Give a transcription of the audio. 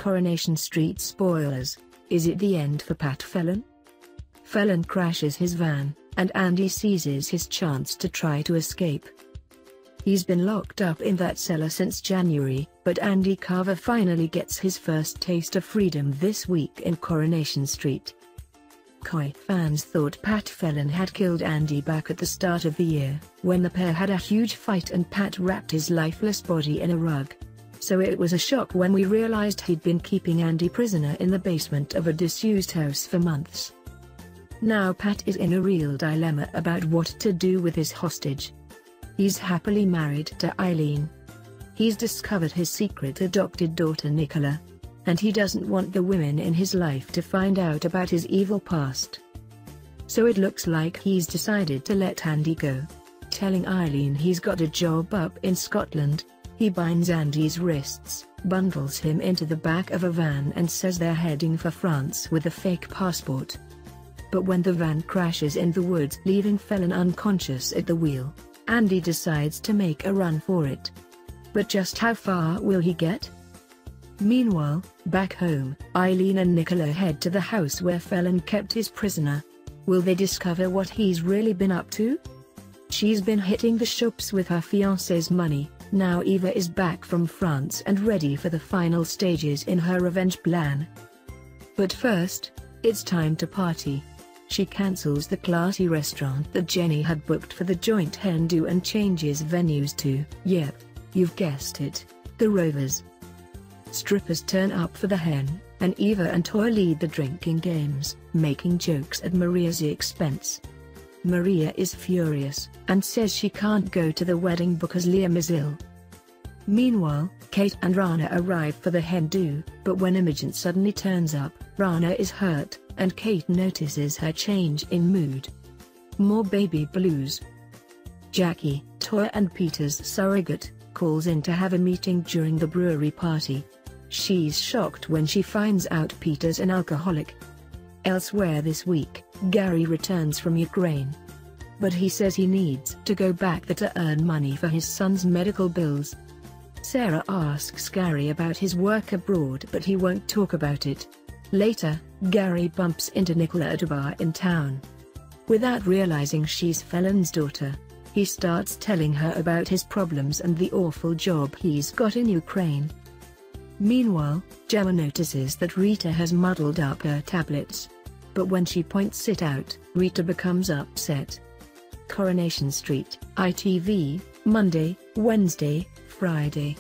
Coronation Street spoilers. Is it the end for Pat Phelan? Phelan crashes his van, and Andy seizes his chance to try to escape. He's been locked up in that cellar since January, but Andy Carver finally gets his first taste of freedom this week in Coronation Street. Corrie fans thought Pat Phelan had killed Andy back at the start of the year, when the pair had a huge fight and Pat wrapped his lifeless body in a rug. So it was a shock when we realized he'd been keeping Andy prisoner in the basement of a disused house for months. Now Pat is in a real dilemma about what to do with his hostage. He's happily married to Eileen. He's discovered his secret adopted daughter Nicola, and he doesn't want the women in his life to find out about his evil past. So it looks like he's decided to let Andy go. Telling Eileen he's got a job up in Scotland, he binds Andy's wrists, bundles him into the back of a van and says they're heading for France with a fake passport. But when the van crashes in the woods leaving Phelan unconscious at the wheel, Andy decides to make a run for it. But just how far will he get? Meanwhile, back home, Eileen and Nicola head to the house where Phelan kept his prisoner. Will they discover what he's really been up to? She's been hitting the shops with her fiancé's money. Now Eva is back from France and ready for the final stages in her revenge plan. But first, it's time to party. She cancels the classy restaurant that Jenny had booked for the joint hen-do and changes venues to, yep, you've guessed it, the Rovers. Strippers turn up for the hen, and Eva and Toya lead the drinking games, making jokes at Maria's expense. Maria is furious, and says she can't go to the wedding because Liam is ill. Meanwhile, Kate and Rana arrive for the hen-do, but when Imogen suddenly turns up, Rana is hurt, and Kate notices her change in mood. More baby blues. Jackie, Toya and Peter's surrogate, calls in to have a meeting during the brewery party. She's shocked when she finds out Peter's an alcoholic. Elsewhere this week, Gary returns from Ukraine. But he says he needs to go back there to earn money for his son's medical bills. Sarah asks Gary about his work abroad but he won't talk about it. Later, Gary bumps into Nicola at a bar in town. Without realizing she's Phelan's daughter, he starts telling her about his problems and the awful job he's got in Ukraine. Meanwhile, Gemma notices that Rita has muddled up her tablets. But when she points it out, Rita becomes upset. Coronation Street, ITV, Monday, Wednesday, Friday.